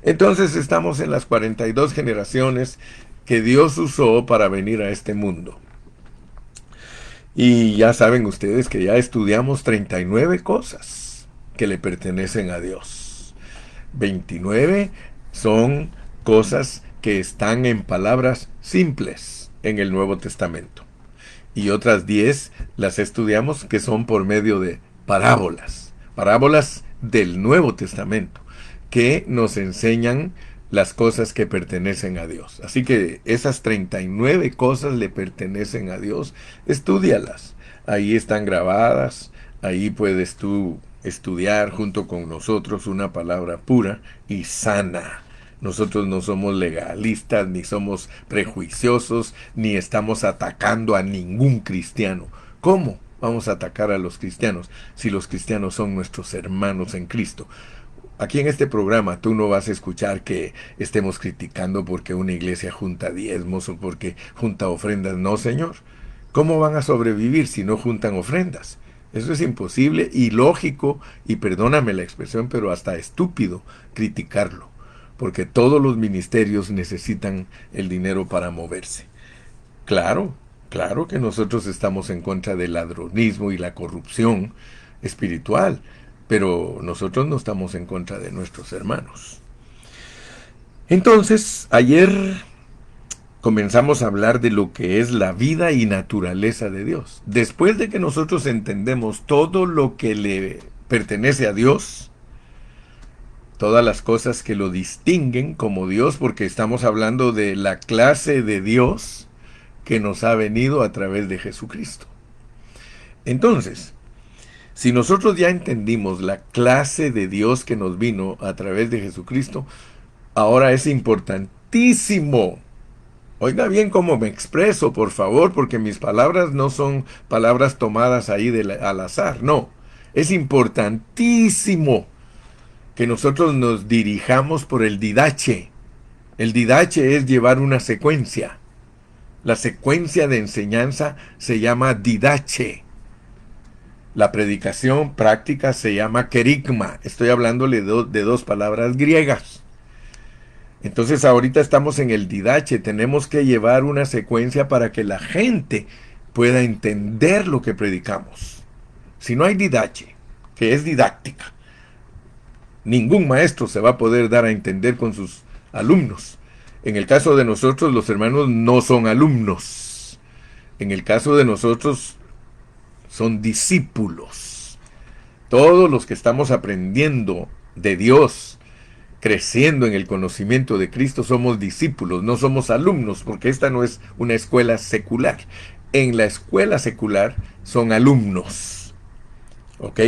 Entonces estamos en las 42 generaciones que Dios usó para venir a este mundo. Y ya saben ustedes que ya estudiamos 39 cosas que le pertenecen a Dios. 29 son cosas que están en palabras simples en el Nuevo Testamento. Y otras 10 las estudiamos que son por medio de parábolas. Parábolas del Nuevo Testamento que nos enseñan las cosas que pertenecen a Dios. Así que esas 39 cosas le pertenecen a Dios. Estúdialas. Ahí están grabadas. Ahí puedes tú estudiar junto con nosotros una palabra pura y sana. Nosotros no somos legalistas, ni somos prejuiciosos, ni estamos atacando a ningún cristiano. ¿Cómo vamos a atacar a los cristianos si los cristianos son nuestros hermanos en Cristo? Aquí en este programa tú no vas a escuchar que estemos criticando porque una iglesia junta diezmos o porque junta ofrendas. No, Señor. ¿Cómo van a sobrevivir si no juntan ofrendas? Eso es imposible, ilógico y perdóname la expresión, pero hasta estúpido criticarlo, porque todos los ministerios necesitan el dinero para moverse. Claro, claro que nosotros estamos en contra del ladronismo y la corrupción espiritual, pero nosotros no estamos en contra de nuestros hermanos. Entonces, ayer comenzamos a hablar de lo que es la vida y naturaleza de Dios. Después de que nosotros entendemos todo lo que le pertenece a Dios, todas las cosas que lo distinguen como Dios, porque estamos hablando de la clase de Dios que nos ha venido a través de Jesucristo. Entonces, si nosotros ya entendimos la clase de Dios que nos vino a través de Jesucristo, ahora es importantísimo. Oiga bien cómo me expreso, por favor, porque mis palabras no son palabras tomadas ahí al azar, no. Es importantísimo que nosotros nos dirijamos por el didache. El didache es llevar una secuencia. La secuencia de enseñanza se llama didache. La predicación práctica se llama querigma. Estoy hablándole de dos palabras griegas. Entonces ahorita estamos en el didache. Tenemos que llevar una secuencia para que la gente pueda entender lo que predicamos. Si no hay didache, que es didáctica, ningún maestro se va a poder dar a entender con sus alumnos. En el caso de nosotros, los hermanos no son alumnos. En el caso de nosotros, son discípulos. Todos los que estamos aprendiendo de Dios, creciendo en el conocimiento de Cristo, somos discípulos, no somos alumnos, porque esta no es una escuela secular. En la escuela secular son alumnos. ¿Ok?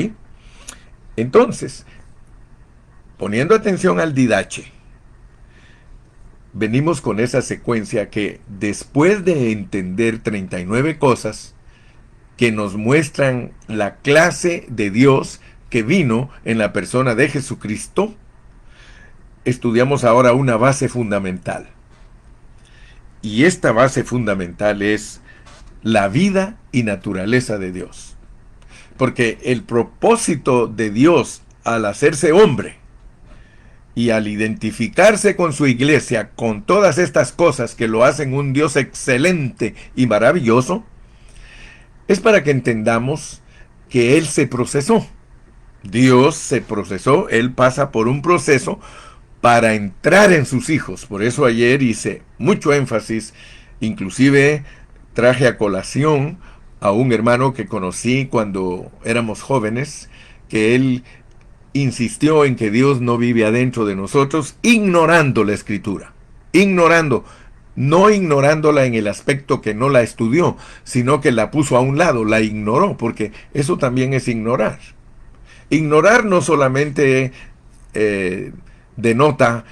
Entonces, poniendo atención al didache, venimos con esa secuencia que después de entender 39 cosas que nos muestran la clase de Dios que vino en la persona de Jesucristo, estudiamos ahora una base fundamental. Y esta base fundamental es la vida y naturaleza de Dios. Porque el propósito de Dios al hacerse hombre y al identificarse con su iglesia, con todas estas cosas que lo hacen un Dios excelente y maravilloso, es para que entendamos que Él se procesó. Dios se procesó, Él pasa por un proceso para entrar en sus hijos. Por eso ayer hice mucho énfasis, inclusive traje a colación a un hermano que conocí cuando éramos jóvenes, que él insistió en que Dios no vive adentro de nosotros, ignorando la escritura, ignorando, no ignorándola en el aspecto que no la estudió, sino que la puso a un lado, la ignoró, porque eso también es ignorar. Ignorar no solamente denota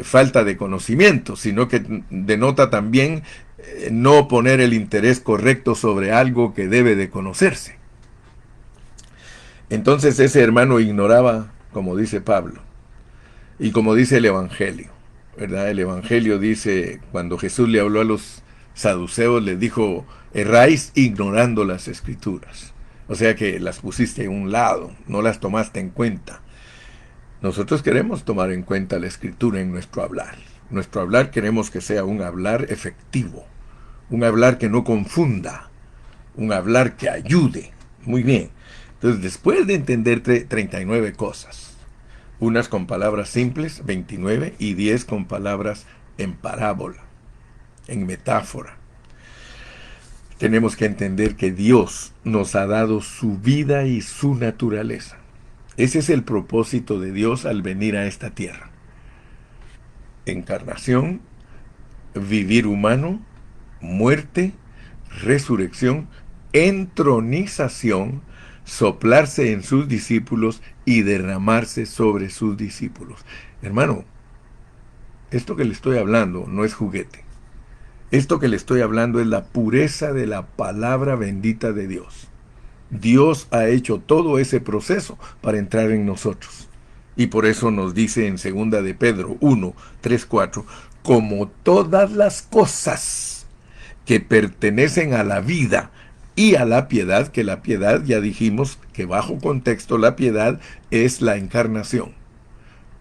falta de conocimiento, sino que denota también no poner el interés correcto sobre algo que debe de conocerse. Entonces ese hermano ignoraba, como dice Pablo, y como dice el Evangelio, ¿verdad? El Evangelio dice, cuando Jesús le habló a los saduceos, les dijo, erráis ignorando las escrituras. O sea que las pusiste a un lado, no las tomaste en cuenta. Nosotros queremos tomar en cuenta la Escritura en nuestro hablar. Nuestro hablar queremos que sea un hablar efectivo, un hablar que no confunda, un hablar que ayude. Muy bien. Entonces, después de entender 39 cosas, unas con palabras simples, 29, y 10 con palabras en parábola, en metáfora, tenemos que entender que Dios nos ha dado su vida y su naturaleza. Ese es el propósito de Dios al venir a esta tierra. Encarnación, vivir humano, muerte, resurrección, entronización, soplarse en sus discípulos y derramarse sobre sus discípulos. Hermano, esto que le estoy hablando no es juguete. Esto que le estoy hablando es la pureza de la palabra bendita de Dios. Dios ha hecho todo ese proceso para entrar en nosotros. Y por eso nos dice en 2 de Pedro 1, 3, 4, como todas las cosas que pertenecen a la vida y a la piedad, que la piedad ya dijimos que bajo contexto la piedad es la encarnación.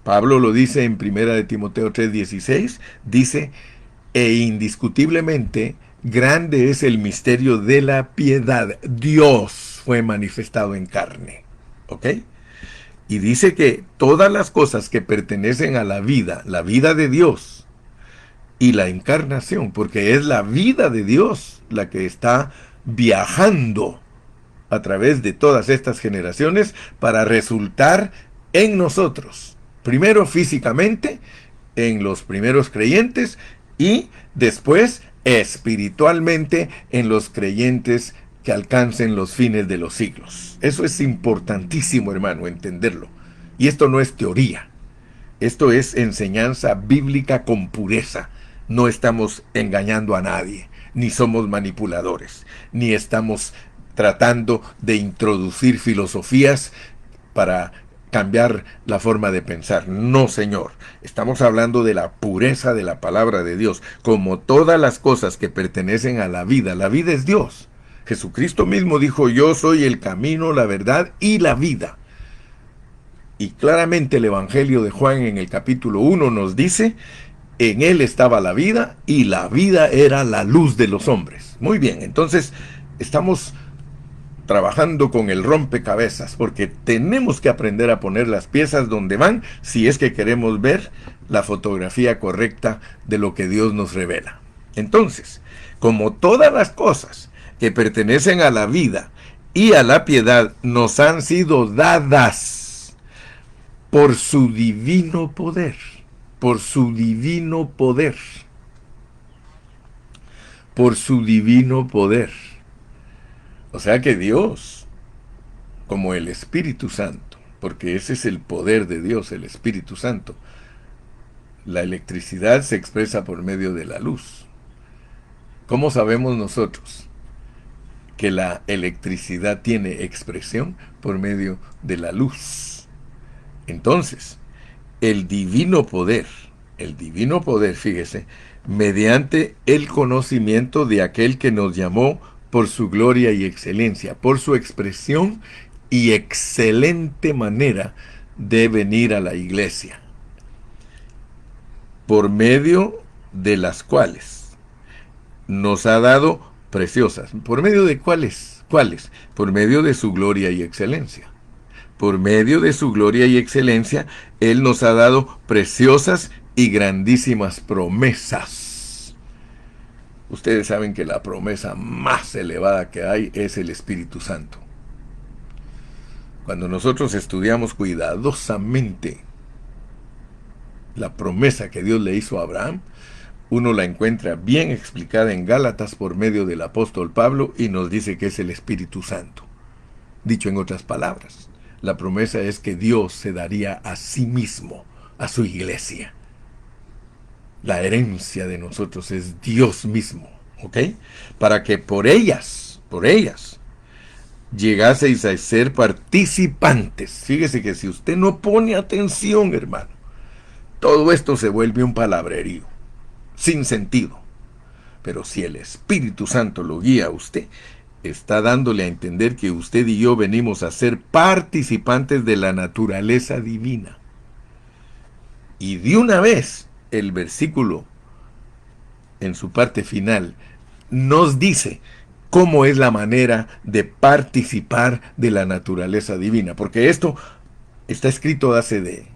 Pablo lo dice en 1 de Timoteo 3:16, dice, e indiscutiblemente grande es el misterio de la piedad. Dios fue manifestado en carne. ¿Ok? Y dice que todas las cosas que pertenecen a la vida de Dios y la encarnación, porque es la vida de Dios la que está viajando a través de todas estas generaciones para resultar en nosotros. Primero físicamente, en los primeros creyentes, y después espiritualmente en los creyentes que alcancen los fines de los siglos. Eso es importantísimo, hermano, entenderlo. Y esto no es teoría. Esto es enseñanza bíblica con pureza. No estamos engañando a nadie, ni somos manipuladores, ni estamos tratando de introducir filosofías para cambiar la forma de pensar. No, Señor. Estamos hablando de la pureza de la palabra de Dios. Como todas las cosas que pertenecen a la vida es Dios. Jesucristo mismo dijo, yo soy el camino, la verdad y la vida. Y claramente el Evangelio de Juan en el capítulo 1 nos dice, en él estaba la vida y la vida era la luz de los hombres. Muy bien, entonces estamos trabajando con el rompecabezas, porque tenemos que aprender a poner las piezas donde van si es que queremos ver la fotografía correcta de lo que Dios nos revela. Entonces, como todas las cosas que pertenecen a la vida y a la piedad nos han sido dadas por su divino poder, por su divino poder, por su divino poder. O sea que Dios, como el Espíritu Santo, porque ese es el poder de Dios, el Espíritu Santo, la electricidad se expresa por medio de la luz. ¿Cómo sabemos nosotros que la electricidad tiene expresión? Por medio de la luz. Entonces, el divino poder, fíjese, mediante el conocimiento de aquel que nos llamó por su gloria y excelencia, por su expresión y excelente manera de venir a la iglesia, por medio de las cuales nos ha dado preciosas. ¿Por medio de cuáles? ¿Cuáles? Por medio de su gloria y excelencia. Por medio de su gloria y excelencia, Él nos ha dado preciosas y grandísimas promesas. Ustedes saben que la promesa más elevada que hay es el Espíritu Santo. Cuando nosotros estudiamos cuidadosamente la promesa que Dios le hizo a Abraham, uno la encuentra bien explicada en Gálatas por medio del apóstol Pablo y nos dice que es el Espíritu Santo. Dicho en otras palabras, la promesa es que Dios se daría a sí mismo, a su iglesia. La herencia de nosotros es Dios mismo, ¿ok? Para que por ellas, llegaseis a ser participantes. Fíjese que si usted no pone atención, hermano, todo esto se vuelve un palabrerío, sin sentido. Pero si el Espíritu Santo lo guía a usted, está dándole a entender que usted y yo venimos a ser participantes de la naturaleza divina. Y de una vez, el versículo en su parte final nos dice cómo es la manera de participar de la naturaleza divina. Porque esto está escrito hace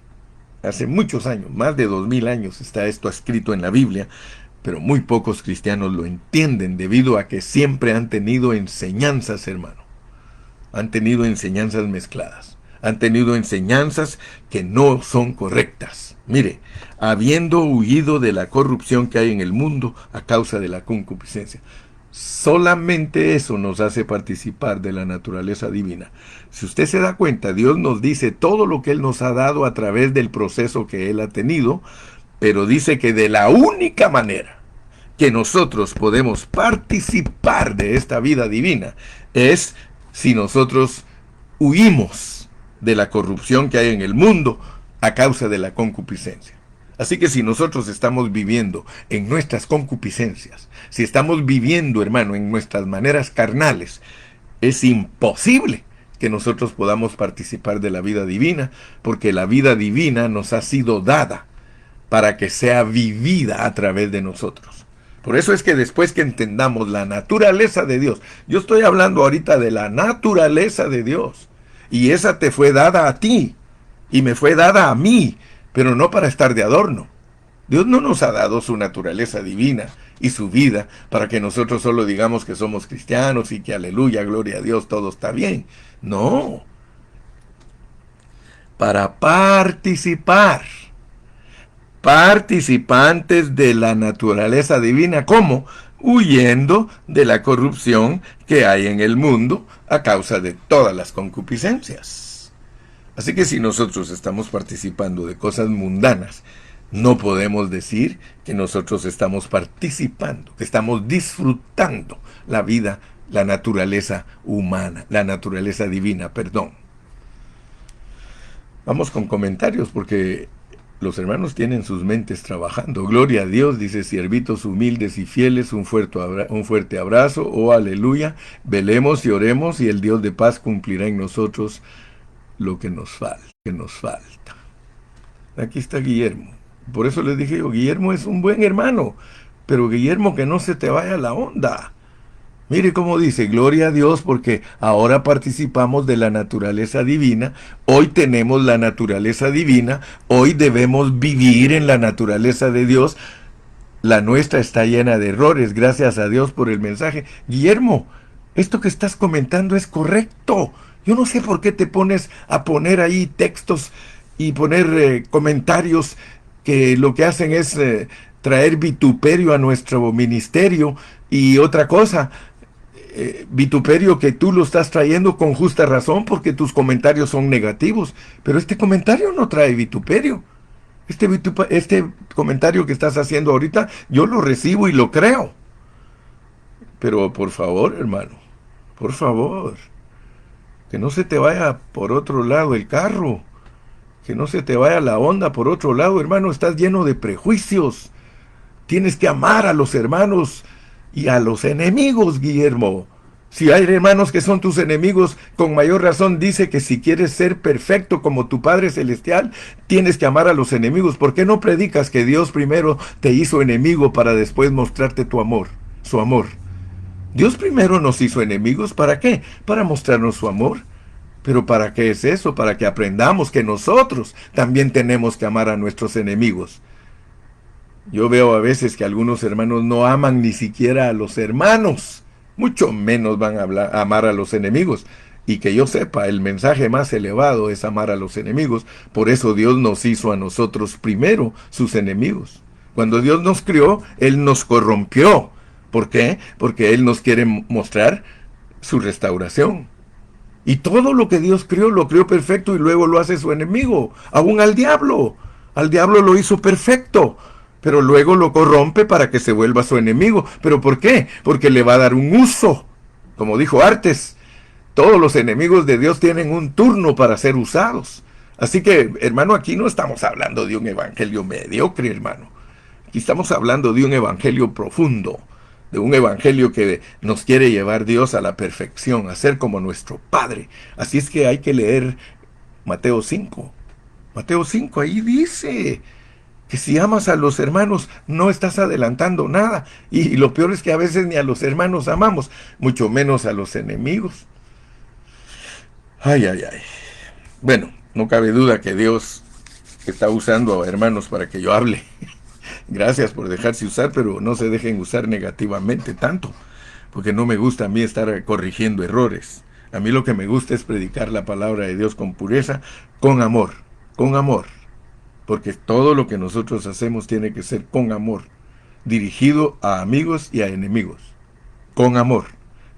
muchos años, más de 2000 años está esto escrito en la Biblia, pero muy pocos cristianos lo entienden debido a que siempre han tenido enseñanzas, hermano. Han tenido enseñanzas mezcladas. Han tenido enseñanzas que no son correctas. Mire, habiendo huido de la corrupción que hay en el mundo a causa de la concupiscencia. Solamente eso nos hace participar de la naturaleza divina. Si usted se da cuenta, Dios nos dice todo lo que Él nos ha dado a través del proceso que Él ha tenido, pero dice que de la única manera que nosotros podemos participar de esta vida divina es si nosotros huimos de la corrupción que hay en el mundo a causa de la concupiscencia. Así que si nosotros estamos viviendo en nuestras concupiscencias, si estamos viviendo, hermano, en nuestras maneras carnales, es imposible que nosotros podamos participar de la vida divina, porque la vida divina nos ha sido dada para que sea vivida a través de nosotros. Por eso es que después que entendamos la naturaleza de Dios, yo estoy hablando ahorita de la naturaleza de Dios, y esa te fue dada a ti, y me fue dada a mí, pero no para estar de adorno. Dios no nos ha dado su naturaleza divina y su vida para que nosotros solo digamos que somos cristianos y que aleluya, gloria a Dios, todo está bien. No, para participar, participantes de la naturaleza divina. ¿Cómo? Huyendo de la corrupción que hay en el mundo a causa de todas las concupiscencias. Así que si nosotros estamos participando de cosas mundanas, no podemos decir que nosotros estamos participando, que estamos disfrutando la vida, la naturaleza humana, la naturaleza divina, perdón. Vamos con comentarios porque los hermanos tienen sus mentes trabajando. Gloria a Dios, dice, siervitos humildes y fieles, un fuerte abrazo, oh aleluya, velemos y oremos y el Dios de paz cumplirá en nosotros lo que nos falta. Aquí está Guillermo. Por eso les dije yo, Guillermo es un buen hermano, pero Guillermo, que no se te vaya la onda. Mire cómo dice, gloria a Dios porque ahora participamos de la naturaleza divina, hoy tenemos la naturaleza divina, hoy debemos vivir en la naturaleza de Dios. La nuestra está llena de errores, gracias a Dios por el mensaje. Guillermo, esto que estás comentando es correcto. Yo no sé por qué te pones a poner ahí textos y poner comentarios que lo que hacen es traer vituperio a nuestro ministerio y otra cosa. Vituperio que tú lo estás trayendo con justa razón porque tus comentarios son negativos, pero este comentario no trae vituperio. Este comentario que estás haciendo ahorita, yo lo recibo y lo creo. Pero por favor, hermano, por favor, que no se te vaya por otro lado el carro, que no se te vaya la onda por otro lado, hermano, estás lleno de prejuicios. Tienes que amar a los hermanos y a los enemigos, Guillermo. Si hay hermanos que son tus enemigos, con mayor razón dice que si quieres ser perfecto como tu Padre Celestial, tienes que amar a los enemigos. ¿Por qué no predicas que Dios primero te hizo enemigo para después mostrarte tu amor, su amor? Dios primero nos hizo enemigos, ¿para qué? Para mostrarnos su amor. ¿Pero para qué es eso? Para que aprendamos que nosotros también tenemos que amar a nuestros enemigos. Yo veo a veces que algunos hermanos no aman ni siquiera a los hermanos, mucho menos van a amar a los enemigos. Y que yo sepa, el mensaje más elevado es amar a los enemigos. Por eso Dios nos hizo a nosotros primero sus enemigos. Cuando Dios nos crió, Él nos corrompió. ¿Por qué? Porque Él nos quiere mostrar su restauración. Y todo lo que Dios crió, lo crió perfecto y luego lo hace su enemigo. Aún al diablo. Al diablo lo hizo perfecto, pero luego lo corrompe para que se vuelva su enemigo. ¿Pero por qué? Porque le va a dar un uso. Como dijo Artes, todos los enemigos de Dios tienen un turno para ser usados. Así que, hermano, aquí no estamos hablando de un evangelio mediocre, hermano. Aquí estamos hablando de un evangelio profundo, de un evangelio que nos quiere llevar Dios a la perfección, a ser como nuestro Padre. Así es que hay que leer Mateo 5. Mateo 5, ahí dice, Que si amas a los hermanos, no estás adelantando nada. Y lo peor es que a veces ni a los hermanos amamos, mucho menos a los enemigos. Ay, ay, ay. Bueno, no cabe duda que Dios está usando a hermanos para que yo hable. Gracias por dejarse usar, pero no se dejen usar negativamente tanto, porque no me gusta a mí estar corrigiendo errores. A mí lo que me gusta es predicar la palabra de Dios con pureza, con amor, porque todo lo que nosotros hacemos tiene que ser con amor, dirigido a amigos y a enemigos, con amor.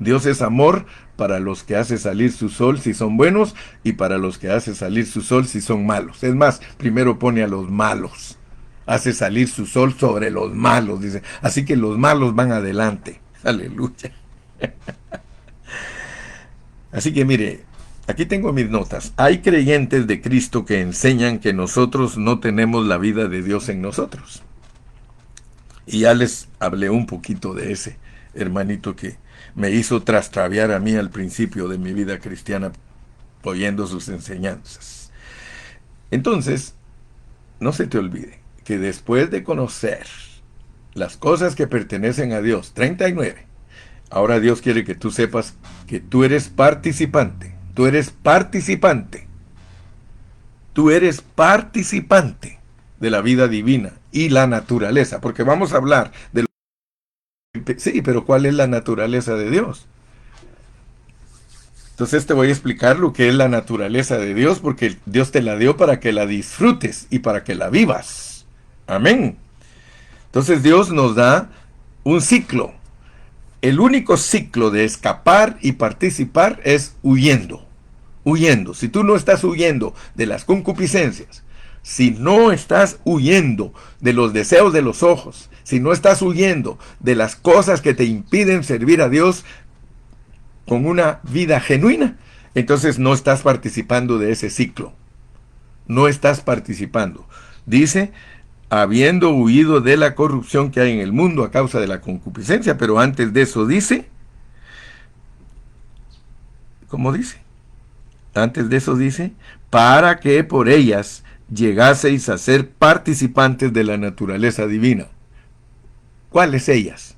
Dios es amor para los que hace salir su sol si son buenos y para los que hace salir su sol si son malos. Es más, primero pone a los malos. Hace salir su sol sobre los malos, dice. Así que los malos van adelante. Aleluya. Así que mire, aquí tengo mis notas. Hay creyentes de Cristo que enseñan que nosotros no tenemos la vida de Dios en nosotros. Y ya les hablé un poquito de ese hermanito que me hizo trastraviar a mí al principio de mi vida cristiana oyendo sus enseñanzas. Entonces, no se te olvide que después de conocer las cosas que pertenecen a Dios, 39, ahora Dios quiere que tú sepas que tú eres participante, tú eres participante, tú eres participante de la vida divina y la naturaleza, porque vamos a hablar de sí, pero ¿cuál es la naturaleza de Dios? Entonces te voy a explicar lo que es la naturaleza de Dios, porque Dios te la dio para que la disfrutes y para que la vivas. Amén. Entonces Dios nos da un ciclo. El único ciclo de escapar y participar es huyendo. Huyendo. Si tú no estás huyendo de las concupiscencias, si no estás huyendo de los deseos de los ojos, si no estás huyendo de las cosas que te impiden servir a Dios con una vida genuina, entonces no estás participando de ese ciclo. No estás participando. Dice, habiendo huido de la corrupción que hay en el mundo a causa de la concupiscencia, pero antes de eso dice, ¿cómo dice? Antes de eso dice, para que por ellas llegaseis a ser participantes de la naturaleza divina. ¿Cuáles ellas?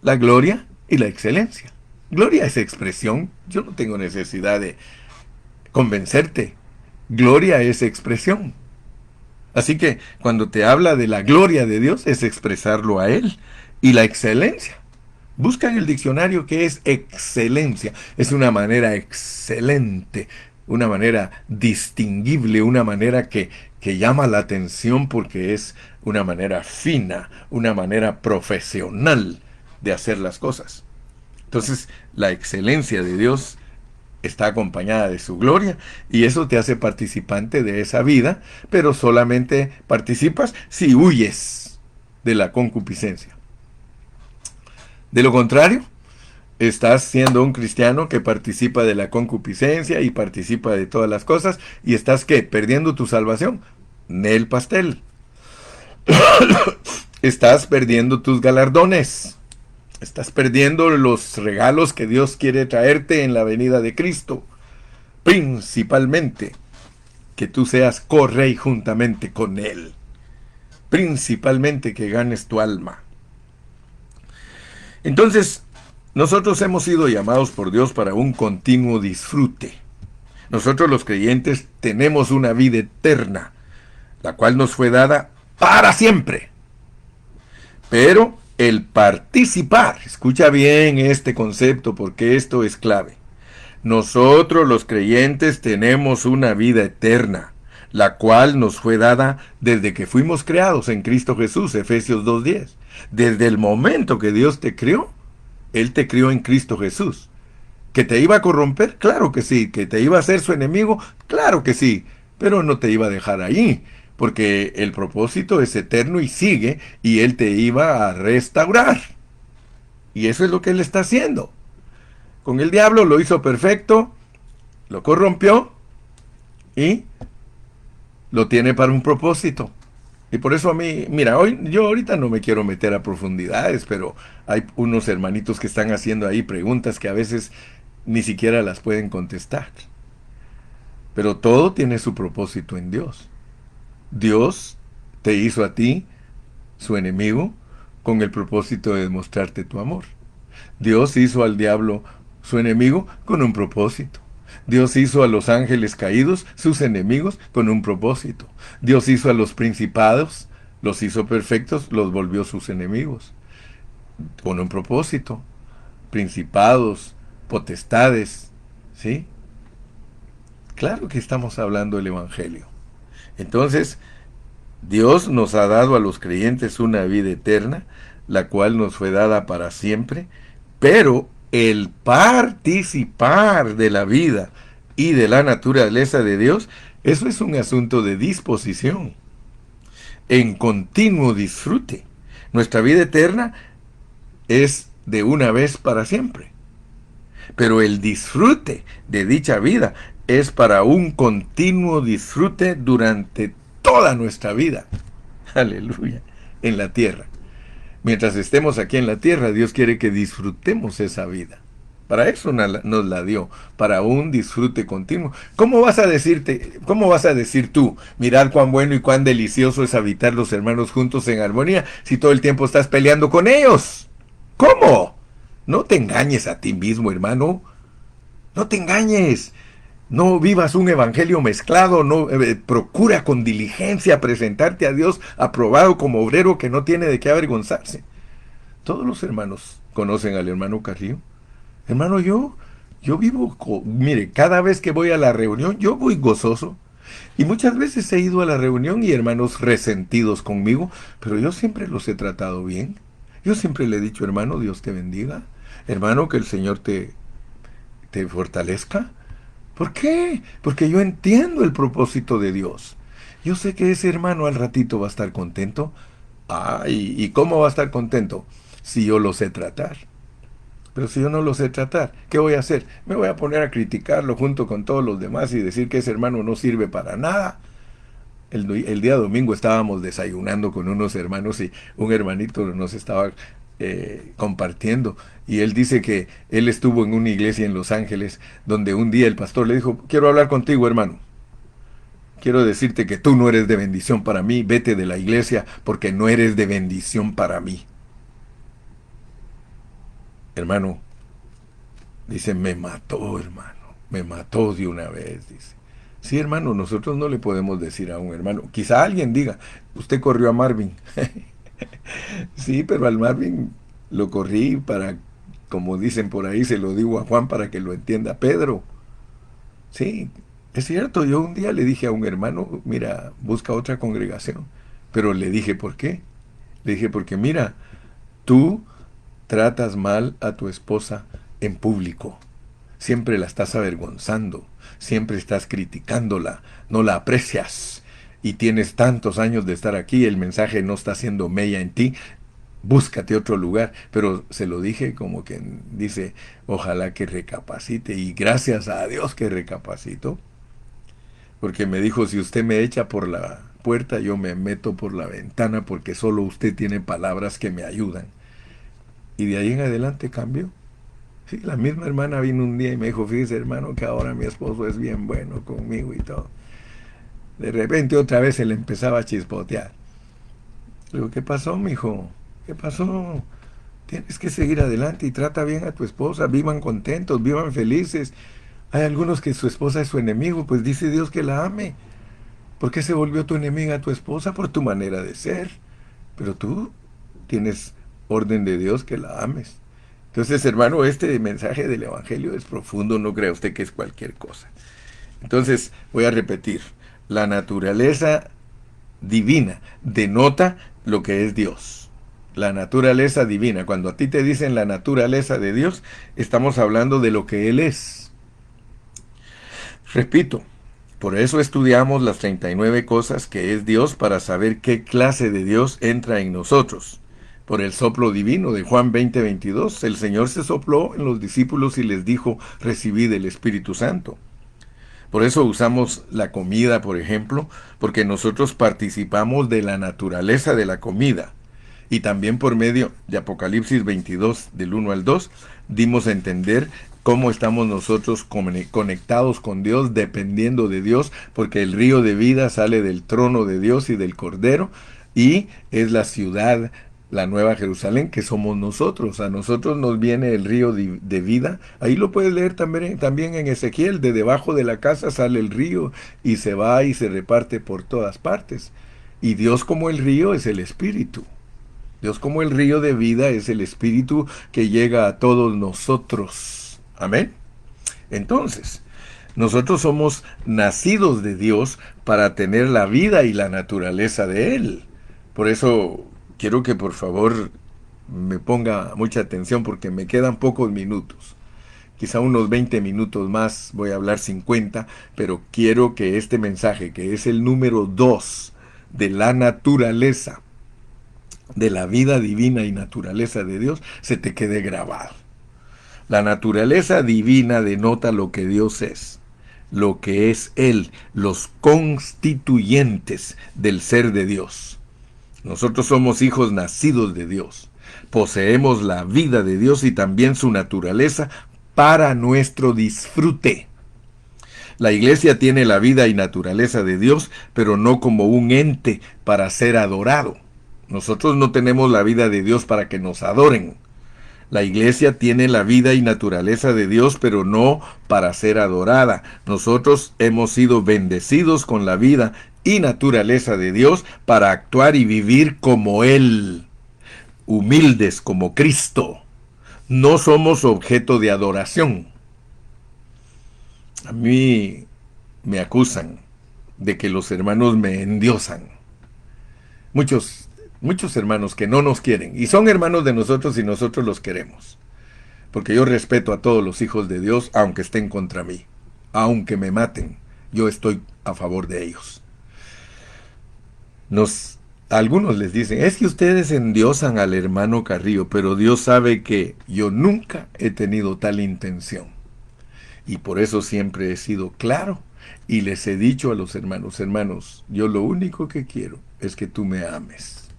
La gloria y la excelencia. Gloria es expresión. Yo no tengo necesidad de convencerte. Gloria es expresión. Así que cuando te habla de la gloria de Dios es expresarlo a Él. Y la excelencia. Busca en el diccionario qué es excelencia. Es una manera excelente, una manera distinguible, una manera que llama la atención porque es una manera fina, una manera profesional de hacer las cosas. Entonces, la excelencia de Dios está acompañada de su gloria y eso te hace participante de esa vida, pero solamente participas si huyes de la concupiscencia. De lo contrario, estás siendo un cristiano que participa de la concupiscencia y participa de todas las cosas y estás, ¿qué? Perdiendo tu salvación. Nel pastel. Estás perdiendo tus galardones. Estás perdiendo los regalos que Dios quiere traerte en la venida de Cristo. Principalmente, que tú seas correy juntamente con Él. Principalmente que ganes tu alma. Entonces, nosotros hemos sido llamados por Dios para un continuo disfrute. Nosotros los creyentes tenemos una vida eterna, la cual nos fue dada para siempre. Pero el participar, escucha bien este concepto porque esto es clave. Nosotros los creyentes tenemos una vida eterna, la cual nos fue dada desde que fuimos creados en Cristo Jesús, Efesios 2:10. Desde el momento que Dios te crió, Él te crió en Cristo Jesús. ¿Que te iba a corromper? Claro que sí. ¿Que te iba a ser su enemigo? Claro que sí. Pero no te iba a dejar ahí, porque el propósito es eterno y sigue, y Él te iba a restaurar. Y eso es lo que Él está haciendo. Con el diablo lo hizo perfecto, lo corrompió y lo tiene para un propósito. Y por eso a mí, mira, yo ahorita no me quiero meter a profundidades, pero hay unos hermanitos que están haciendo ahí preguntas que a veces ni siquiera las pueden contestar. Pero todo tiene su propósito en Dios. Dios te hizo a ti, su enemigo, con el propósito de demostrarte tu amor. Dios hizo al diablo, su enemigo, con un propósito. Dios hizo a los ángeles caídos, sus enemigos, con un propósito. Dios hizo a los principados, los hizo perfectos, los volvió sus enemigos, con un propósito. Principados, potestades, ¿sí? Claro que estamos hablando del Evangelio. Entonces, Dios nos ha dado a los creyentes una vida eterna, la cual nos fue dada para siempre, pero el participar de la vida y de la naturaleza de Dios, eso es un asunto de disposición, en continuo disfrute. Nuestra vida eterna es de una vez para siempre, pero el disfrute de dicha vida es para un continuo disfrute durante toda nuestra vida. Aleluya. En la tierra. Mientras estemos aquí en la tierra, Dios quiere que disfrutemos esa vida. Para eso nos la dio, para un disfrute continuo. ¿Cómo vas a decir tú, mirad cuán bueno y cuán delicioso es habitar los hermanos juntos en armonía, si todo el tiempo estás peleando con ellos? ¿Cómo? No te engañes a ti mismo, hermano. No te engañes. No vivas un evangelio mezclado, no procura con diligencia presentarte a Dios aprobado como obrero que no tiene de qué avergonzarse. Todos los hermanos conocen al hermano Carrillo. Hermano, yo vivo, mire, cada vez que voy a la reunión, yo voy gozoso. Y muchas veces he ido a la reunión y hermanos resentidos conmigo, pero yo siempre los he tratado bien. Yo siempre le he dicho, hermano, Dios te bendiga. Hermano, que el Señor te fortalezca. ¿Por qué? Porque yo entiendo el propósito de Dios. Yo sé que ese hermano al ratito va a estar contento. ¿Y cómo va a estar contento? Si yo lo sé tratar. Pero si yo no lo sé tratar, ¿qué voy a hacer? Me voy a poner a criticarlo junto con todos los demás y decir que ese hermano no sirve para nada. El día domingo estábamos desayunando con unos hermanos y un hermanito nos estaba compartiendo, y él dice que él estuvo en una iglesia en Los Ángeles donde un día el pastor le dijo, quiero hablar contigo, hermano. Quiero decirte que tú no eres de bendición para mí, vete de la iglesia porque no eres de bendición para mí. Hermano, dice, me mató, hermano, me mató de una vez, dice. Sí, hermano, nosotros no le podemos decir a un hermano, quizá alguien diga, usted corrió a Marvin. Sí, pero al Marvin lo corrí para, como dicen por ahí, se lo digo a Juan para que lo entienda Pedro. Sí, es cierto, yo un día le dije a un hermano, mira, busca otra congregación. Pero le dije, ¿por qué? Le dije, porque mira, tú tratas mal a tu esposa en público. Siempre la estás avergonzando, siempre estás criticándola, no la aprecias. Y tienes tantos años de estar aquí, el mensaje no está haciendo mella en ti, búscate otro lugar. Pero se lo dije como quien dice, ojalá que recapacite, y gracias a Dios que recapacito, porque me dijo, si usted me echa por la puerta, yo me meto por la ventana, porque solo usted tiene palabras que me ayudan. Y de ahí en adelante cambió. Sí, la misma hermana vino un día y me dijo, fíjese, hermano, que ahora mi esposo es bien bueno conmigo y todo. De repente otra vez se le empezaba a chispotear. Le digo, ¿qué pasó, mijo? ¿Qué pasó? Tienes que seguir adelante y trata bien a tu esposa, vivan contentos, vivan felices. Hay algunos que su esposa es su enemigo, pues dice Dios que la ame. ¿Por qué se volvió tu enemiga tu esposa? Por tu manera de ser. Pero tú tienes orden de Dios que la ames. Entonces, hermano, este mensaje del Evangelio es profundo, no crea usted que es cualquier cosa. Entonces, voy a repetir, la naturaleza divina denota lo que es Dios. La naturaleza divina, cuando a ti te dicen la naturaleza de Dios, estamos hablando de lo que Él es. Repito, por eso estudiamos las 39 cosas que es Dios, para saber qué clase de Dios entra en nosotros. Por el soplo divino de Juan 20:22, el Señor se sopló en los discípulos y les dijo, recibid el Espíritu Santo. Por eso usamos la comida, por ejemplo, porque nosotros participamos de la naturaleza de la comida. Y también por medio de Apocalipsis 22, del 1 al 2, dimos a entender cómo estamos nosotros conectados con Dios, dependiendo de Dios, porque el río de vida sale del trono de Dios y del Cordero, Y es la ciudad, la Nueva Jerusalén, que somos nosotros. A nosotros nos viene el río de vida. Ahí lo puedes leer también en Ezequiel. De debajo de la casa sale el río y se va y se reparte por todas partes. Y Dios como el río es el Espíritu. Dios como el río de vida es el Espíritu que llega a todos nosotros. Amén. Entonces, nosotros somos nacidos de Dios para tener la vida y la naturaleza de Él. Por eso quiero que por favor me ponga mucha atención porque me quedan pocos minutos. Quizá unos 20 minutos más, voy a hablar 50, pero quiero que este mensaje, que es el número 2 de la naturaleza, de la vida divina y naturaleza de Dios, se te quede grabado. La naturaleza divina denota lo que Dios es, lo que es Él, los constituyentes del ser de Dios. Nosotros somos hijos nacidos de Dios. Poseemos la vida de Dios y también su naturaleza para nuestro disfrute. La iglesia tiene la vida y naturaleza de Dios, pero no como un ente para ser adorado. Nosotros no tenemos la vida de Dios para que nos adoren. La iglesia tiene la vida y naturaleza de Dios, pero no para ser adorada. Nosotros hemos sido bendecidos con la vida y naturaleza de Dios para actuar y vivir como Él, humildes como Cristo. No somos objeto de adoración. A mí me acusan de que los hermanos me endiosan. Muchos hermanos que no nos quieren, y son hermanos de nosotros y nosotros los queremos. Porque yo respeto a todos los hijos de Dios, aunque estén contra mí. Aunque me maten, yo estoy a favor de ellos. Algunos les dicen, es que ustedes endiosan al hermano Carrillo, pero Dios sabe que yo nunca he tenido tal intención. Y por eso siempre he sido claro y les he dicho a los hermanos, yo lo único que quiero es que tú me ames.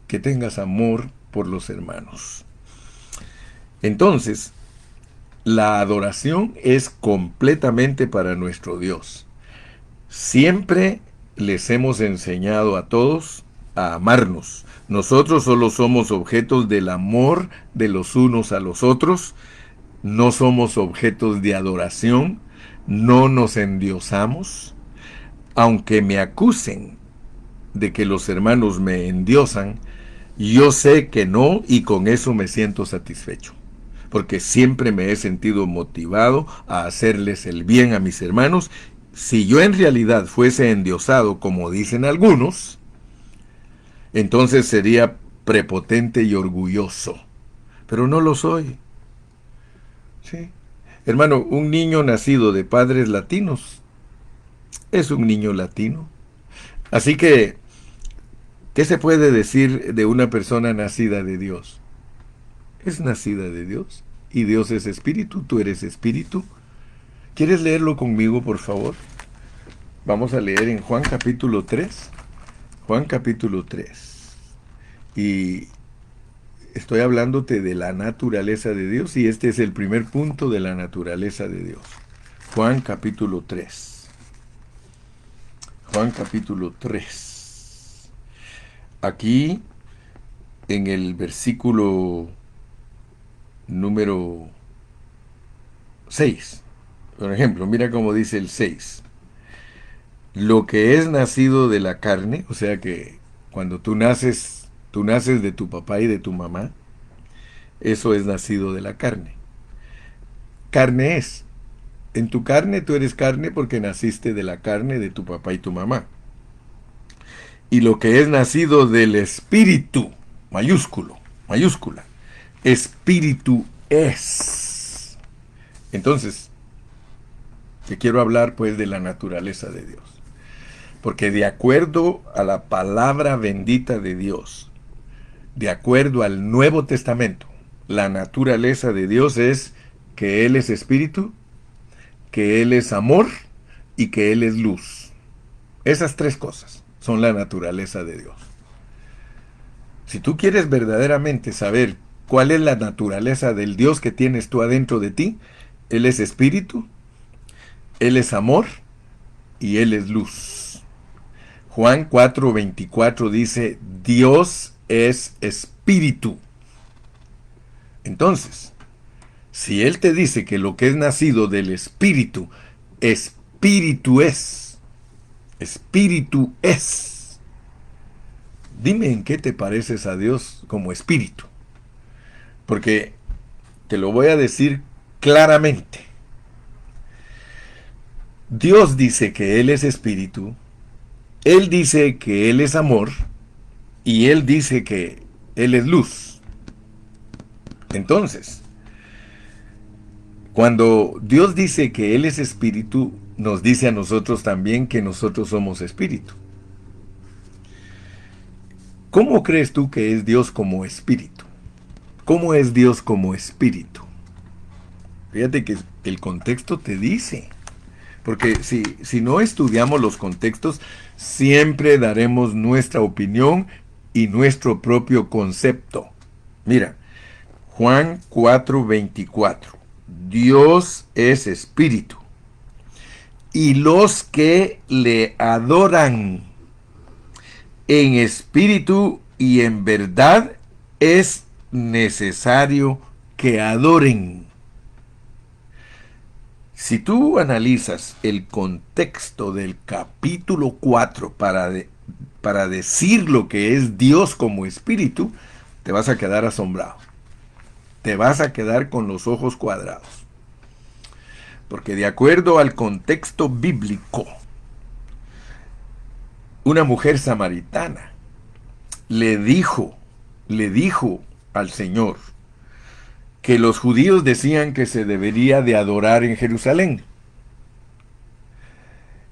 Que tengas amor por los hermanos. Entonces, la adoración es completamente para nuestro Dios. Siempre les hemos enseñado a todos a amarnos. Nosotros solo somos objetos del amor de los unos a los otros. No somos objetos de adoración. No nos endiosamos. Aunque me acusen de que los hermanos me endiosan, yo sé que no, y con eso me siento satisfecho. Porque siempre me he sentido motivado a hacerles el bien a mis hermanos. Si yo en realidad fuese endiosado, como dicen algunos, entonces sería prepotente y orgulloso. Pero no lo soy. ¿Sí? Hermano, un niño nacido de padres latinos es un niño latino. Así que, ¿qué se puede decir de una persona nacida de Dios? Es nacida de Dios. Y Dios es espíritu, tú eres espíritu. ¿Quieres leerlo conmigo, por favor? Vamos a leer en Juan capítulo 3. Juan capítulo 3. Y estoy hablándote de la naturaleza de Dios y este es el primer punto de la naturaleza de Dios. Juan capítulo 3. Juan capítulo 3. Aquí, en el versículo número 6. Por ejemplo, mira cómo dice el 6. Lo que es nacido de la carne, o sea que cuando tú naces de tu papá y de tu mamá, eso es nacido de la carne. Carne es. En tu carne tú eres carne porque naciste de la carne de tu papá y tu mamá. Y lo que es nacido del espíritu, mayúscula, espíritu es. Entonces, te quiero hablar pues de la naturaleza de Dios. Porque de acuerdo a la palabra bendita de Dios, de acuerdo al Nuevo Testamento, la naturaleza de Dios es que Él es espíritu, que Él es amor y que Él es luz. Esas tres cosas son la naturaleza de Dios. Si tú quieres verdaderamente saber cuál es la naturaleza del Dios que tienes tú adentro de ti, Él es espíritu, Él es amor y Él es luz. Juan 4:24 dice, Dios es espíritu. Entonces, si Él te dice que lo que es nacido del espíritu, espíritu es, espíritu es, dime en qué te pareces a Dios como espíritu. Porque te lo voy a decir claramente. Dios dice que Él es espíritu, Él dice que Él es amor y Él dice que Él es luz. Entonces, cuando Dios dice que Él es espíritu, nos dice a nosotros también que nosotros somos espíritu. ¿Cómo crees tú que es Dios como espíritu? ¿Cómo es Dios como espíritu? Fíjate que el contexto te dice. Porque si no estudiamos los contextos, siempre daremos nuestra opinión y nuestro propio concepto. Mira, Juan 4:24. Dios es espíritu. Y los que le adoran en espíritu y en verdad es necesario que adoren. Si tú analizas el contexto del capítulo 4 para decir lo que es Dios como espíritu, te vas a quedar asombrado. Te vas a quedar con los ojos cuadrados. Porque de acuerdo al contexto bíblico, una mujer samaritana le dijo al Señor que los judíos decían que se debería de adorar en Jerusalén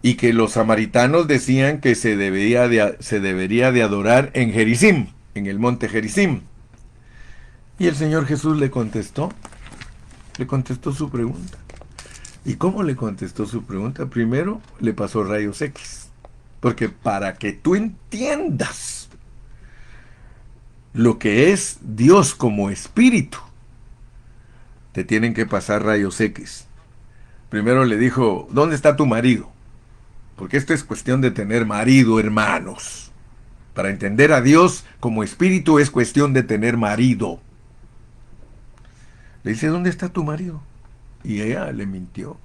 y que los samaritanos decían que se debería de adorar en Gerizim, en el monte Gerizim. Y el Señor Jesús le contestó su pregunta. ¿Y cómo le contestó su pregunta? Primero le pasó rayos X, porque para que tú entiendas lo que es Dios como espíritu, te tienen que pasar rayos X. Primero le dijo, ¿dónde está tu marido? Porque esto es cuestión de tener marido, hermanos. Para entender a Dios como espíritu es cuestión de tener marido. Le dice, ¿dónde está tu marido? Y ella le mintió.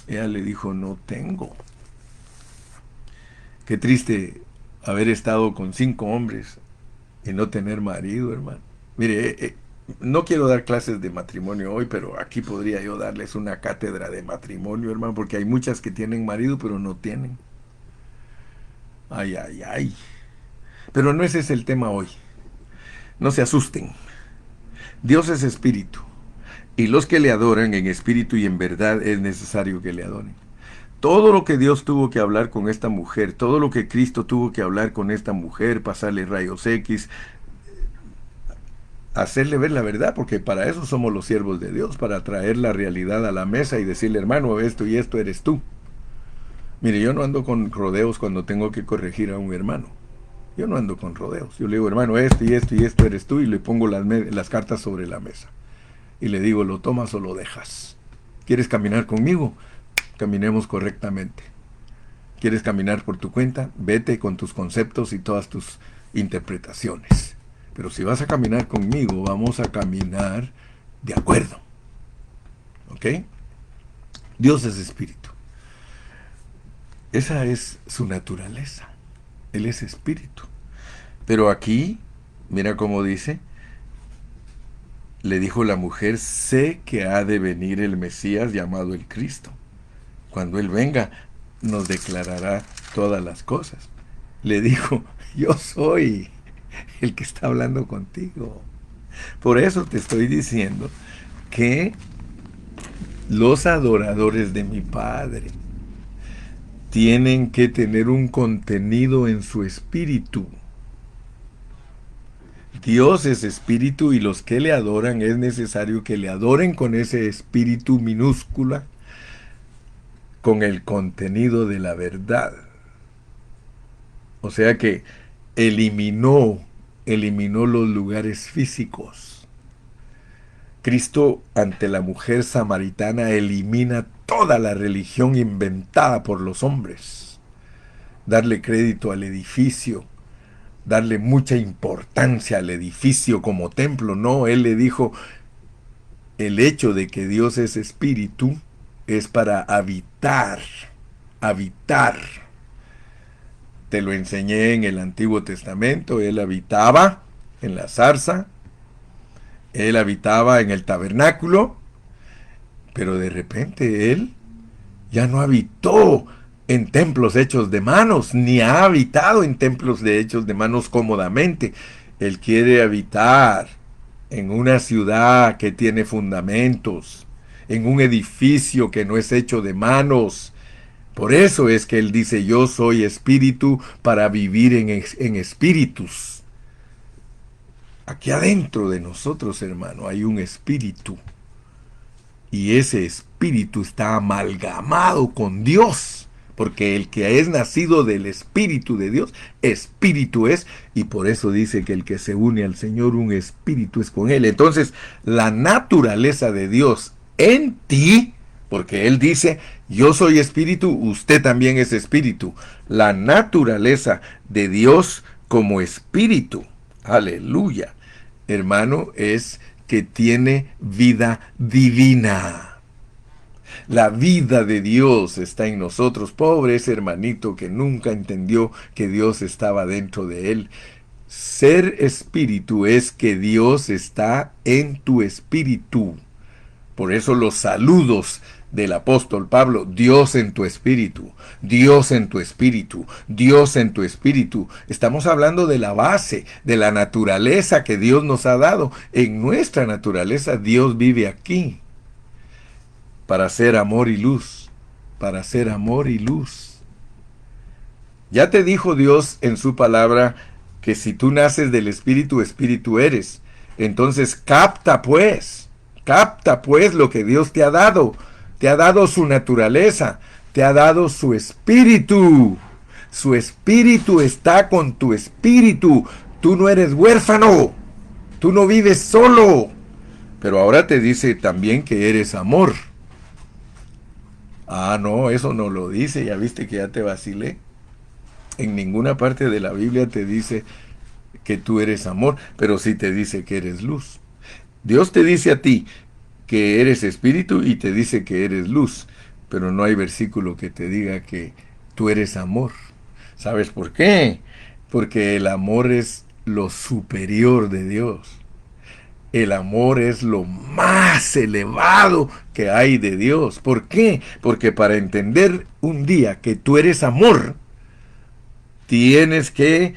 Ella le dijo, no tengo. Qué triste haber estado con 5 hombres y no tener marido, hermano. Mire, no quiero dar clases de matrimonio hoy, pero aquí podría yo darles una cátedra de matrimonio, hermano, porque hay muchas que tienen marido, pero no tienen. Ay, ay, ay. Pero no ese es el tema hoy. No se asusten. Dios es espíritu. Y los que le adoran en espíritu y en verdad es necesario que le adoren. Todo lo que Dios tuvo que hablar con esta mujer, todo lo que Cristo tuvo que hablar con esta mujer, pasarle rayos X, hacerle ver la verdad, porque para eso somos los siervos de Dios, para traer la realidad a la mesa y decirle, hermano, esto y esto eres tú. Mire, yo no ando con rodeos cuando tengo que corregir a un hermano. Yo no ando con rodeos. Yo le digo, hermano, esto y esto y esto eres tú, y le pongo las cartas sobre la mesa. Y le digo, ¿lo tomas o lo dejas? ¿Quieres caminar conmigo? Caminemos correctamente. ¿Quieres caminar por tu cuenta? Vete con tus conceptos y todas tus interpretaciones. Pero si vas a caminar conmigo, vamos a caminar de acuerdo. ¿Ok? Dios es espíritu. Esa es su naturaleza. Él es espíritu. Pero aquí, mira cómo dice, le dijo la mujer, sé que ha de venir el Mesías llamado el Cristo. Cuando Él venga, nos declarará todas las cosas. Le dijo, yo soy el que está hablando contigo. Por eso te estoy diciendo que los adoradores de mi Padre tienen que tener un contenido en su espíritu. Dios es espíritu y los que le adoran es necesario que le adoren con ese espíritu minúscula, con el contenido de la verdad. O sea que eliminó los lugares físicos. Cristo ante la mujer samaritana elimina toda la religión inventada por los hombres. darle crédito al edificio, darle mucha importancia al edificio como templo. No, él le dijo, el hecho de que Dios es espíritu es para habitar, habitar. Te lo enseñé en el Antiguo Testamento, él habitaba en la zarza, él habitaba en el tabernáculo, pero de repente él ya no habitó en templos hechos de manos, ni ha habitado en templos de hechos de manos cómodamente. Él quiere habitar en una ciudad que tiene fundamentos, en un edificio que no es hecho de manos. Por eso es que él dice, yo soy espíritu para vivir en espíritus. Aquí adentro de nosotros, hermano, hay un espíritu. Y ese espíritu está amalgamado con Dios. Porque el que es nacido del Espíritu de Dios, espíritu es. Y por eso dice que el que se une al Señor, un espíritu es con él. Entonces, la naturaleza de Dios en ti, porque él dice, yo soy espíritu, usted también es espíritu. La naturaleza de Dios como espíritu, aleluya, hermano, es que tiene vida divina. La vida de Dios está en nosotros. Pobre ese hermanito que nunca entendió que Dios estaba dentro de él. Ser espíritu es que Dios está en tu espíritu. Por eso los saludos del apóstol Pablo, Dios en tu espíritu, Dios en tu espíritu, Dios en tu espíritu. Estamos hablando de la base, de la naturaleza que Dios nos ha dado. En nuestra naturaleza Dios vive aquí para ser amor y luz, para ser amor y luz. Ya te dijo Dios en su palabra que si tú naces del espíritu, espíritu eres. Entonces capta pues lo que Dios te ha dado. Te ha dado su naturaleza, te ha dado su espíritu. Su espíritu está con tu espíritu. Tú no eres huérfano, tú no vives solo. Pero ahora te dice también que eres amor. Ah, no, eso no lo dice, ya viste que ya te vacilé. En ninguna parte de la Biblia te dice que tú eres amor, pero sí te dice que eres luz. Dios te dice a ti que eres espíritu y te dice que eres luz, pero no hay versículo que te diga que tú eres amor. ¿Sabes por qué? Porque el amor es lo superior de Dios. El amor es lo más elevado que hay de Dios. ¿Por qué? Porque para entender un día que tú eres amor, tienes que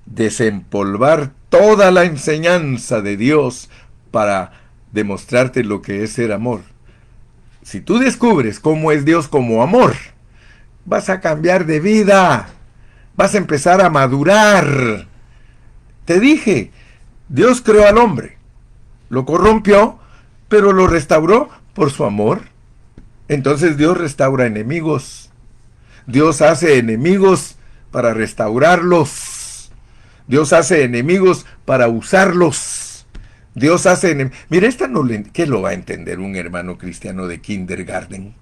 desempolvar toda la enseñanza de Dios para demostrarte lo que es ser amor. Si tú descubres cómo es Dios como amor, vas a cambiar de vida. Vas a empezar a madurar. Te dije, Dios creó al hombre. Lo corrompió, pero lo restauró por su amor. Entonces Dios restaura enemigos. Dios hace enemigos para restaurarlos. Dios hace enemigos para usarlos. Dios hace enemigos. Mira, ¿qué lo va a entender un hermano cristiano de kindergarten?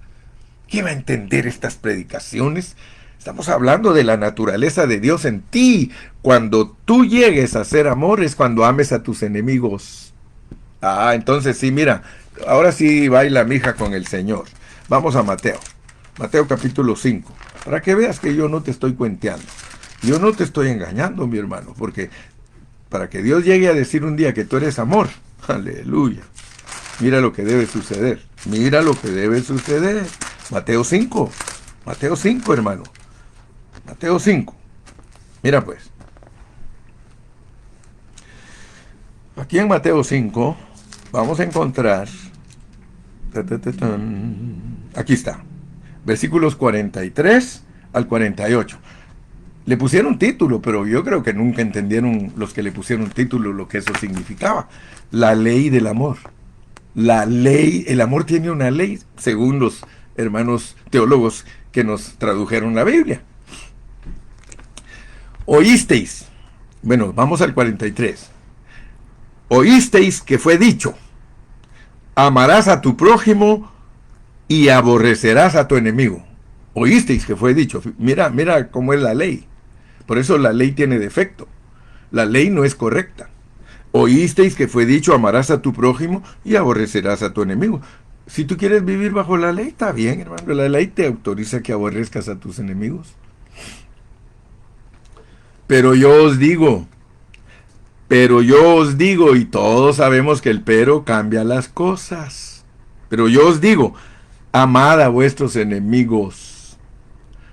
¿Qué va a entender estas predicaciones? Estamos hablando de la naturaleza de Dios en ti. Cuando tú llegues a ser amor es cuando ames a tus enemigos. Ah, entonces sí, mira, ahora sí baila mi hija con el Señor. Vamos a Mateo. Mateo capítulo 5. Para que veas que yo no te estoy cuenteando. Yo no te estoy engañando, mi hermano. Porque para que Dios llegue a decir un día que tú eres amor. Aleluya. Mira lo que debe suceder. Mira lo que debe suceder. Mateo 5. Mateo 5, hermano. Mateo 5. Mira pues. Aquí en Mateo 5 vamos a encontrar, aquí está, versículos 43 al 48. Le pusieron título, pero yo creo que nunca entendieron los que le pusieron título lo que eso significaba. La ley del amor. La ley, el amor tiene una ley, según los hermanos teólogos que nos tradujeron la Biblia. Oísteis, bueno, vamos al 43. Oísteis que fue dicho, amarás a tu prójimo y aborrecerás a tu enemigo. Oísteis que fue dicho. Mira, mira cómo es la ley. Por eso la ley tiene defecto. La ley no es correcta. Oísteis que fue dicho, amarás a tu prójimo y aborrecerás a tu enemigo. Si tú quieres vivir bajo la ley, está bien, hermano. La ley te autoriza que aborrezcas a tus enemigos. Pero yo os digo, y todos sabemos que el pero cambia las cosas. Pero yo os digo, amad a vuestros enemigos.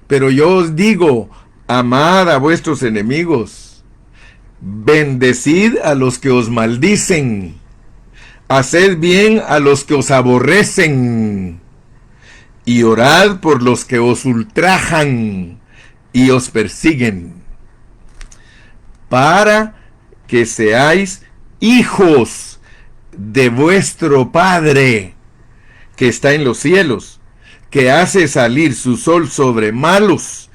Pero yo os digo, amad a vuestros enemigos. Bendecid a los que os maldicen. Haced bien a los que os aborrecen. Y orad por los que os ultrajan y os persiguen, para que seáis hijos de vuestro Padre que está en los cielos, que hace salir su sol sobre malos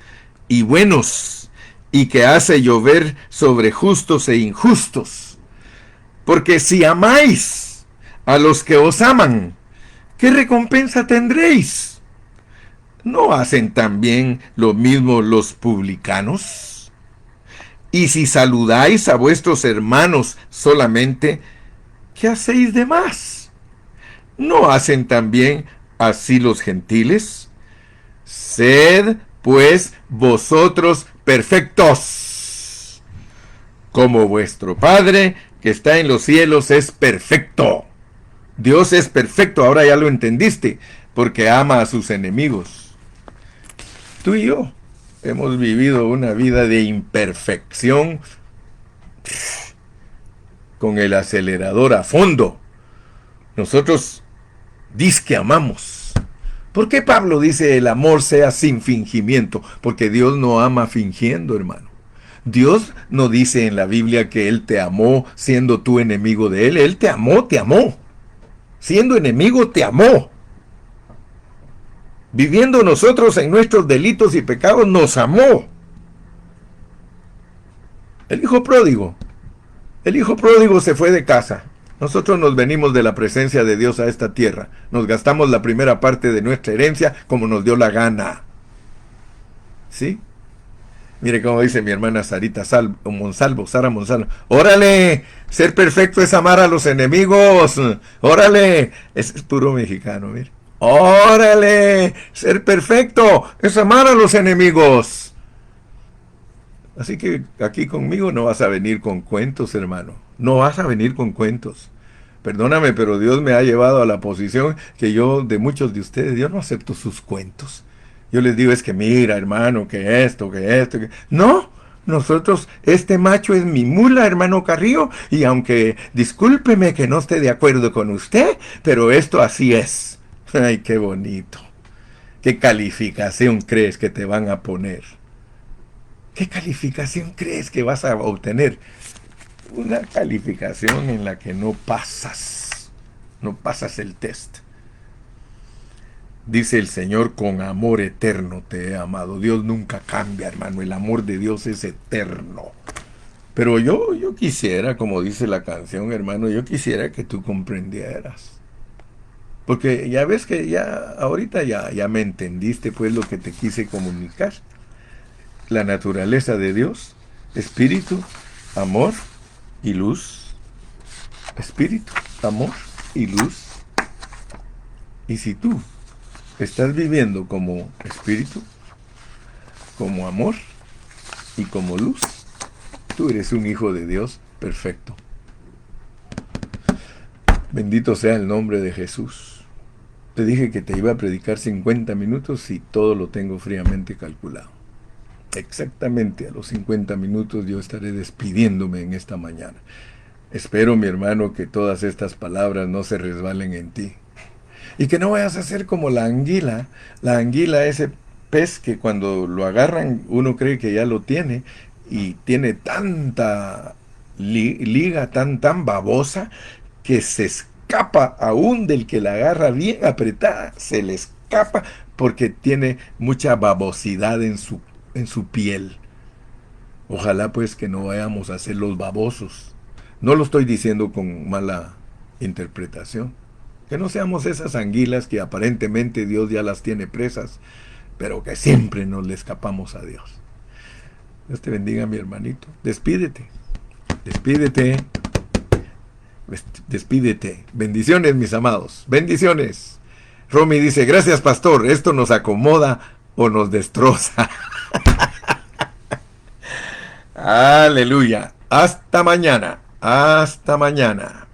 y buenos, y que hace llover sobre justos e injustos. Porque si amáis a los que os aman, ¿qué recompensa tendréis? ¿No hacen también lo mismo los publicanos? Y si saludáis a vuestros hermanos solamente, ¿qué hacéis de más? ¿No hacen también así los gentiles? Sed, pues, vosotros perfectos, como vuestro Padre que está en los cielos es perfecto. Dios es perfecto, ahora ya lo entendiste, porque ama a sus enemigos. Tú y yo hemos vivido una vida de imperfección con el acelerador a fondo. Nosotros que amamos. ¿Por qué Pablo dice el amor sea sin fingimiento? Porque Dios no ama fingiendo, hermano. Dios no dice en la Biblia que Él te amó siendo tú enemigo de Él. Él te amó, te amó. Siendo enemigo, te amó. Viviendo nosotros en nuestros delitos y pecados, nos amó. El hijo pródigo se fue de casa. Nosotros nos venimos de la presencia de Dios a esta tierra. Nos gastamos la primera parte de nuestra herencia como nos dio la gana. ¿Sí? Mire cómo dice mi hermana Sara Monsalvo. ¡Órale! Ser perfecto es amar a los enemigos. ¡Órale! Es puro mexicano, mire. ¡Órale! Ser perfecto es amar a los enemigos. Así que aquí conmigo no vas a venir con cuentos, hermano. No vas a venir con cuentos. Perdóname, pero Dios me ha llevado a la posición que yo, de muchos de ustedes, yo no acepto sus cuentos. Yo les digo, es que mira, hermano, que esto, que... No, nosotros, este macho es mi mula, hermano Carrillo, y aunque discúlpeme que no esté de acuerdo con usted, pero esto así es. Ay, qué bonito. ¿Qué calificación crees que te van a poner? ¿Qué calificación crees que vas a obtener? Una calificación en la que no pasas el test. Dice el Señor, con amor eterno te he amado. Dios nunca cambia, hermano, el amor de Dios es eterno. Pero yo quisiera, como dice la canción, hermano, yo quisiera que tú comprendieras. Porque ya ves que ahorita ya me entendiste pues lo que te quise comunicar. La naturaleza de Dios, espíritu, amor y luz. Espíritu, amor y luz. Y si tú estás viviendo como espíritu, como amor y como luz, tú eres un hijo de Dios perfecto. Bendito sea el nombre de Jesús. Te dije que te iba a predicar 50 minutos y todo lo tengo fríamente calculado. Exactamente a los 50 minutos yo estaré despidiéndome en esta mañana. Espero, mi hermano, que todas estas palabras no se resbalen en ti. Y que no vayas a ser como la anguila. La anguila, ese pez que cuando lo agarran uno cree que ya lo tiene y tiene tanta liga tan babosa que se escapa aún del que la agarra bien apretada, se le escapa porque tiene mucha babosidad en su piel. Ojalá pues que no vayamos a ser los babosos. No lo estoy diciendo con mala interpretación. Que no seamos esas anguilas que aparentemente Dios ya las tiene presas, pero que siempre nos le escapamos a Dios. Dios te bendiga, mi hermanito. Despídete. Despídete. Despídete. Bendiciones, mis amados. Bendiciones. Romy dice, gracias, pastor. Esto nos acomoda o nos destroza. Aleluya. Hasta mañana. Hasta mañana.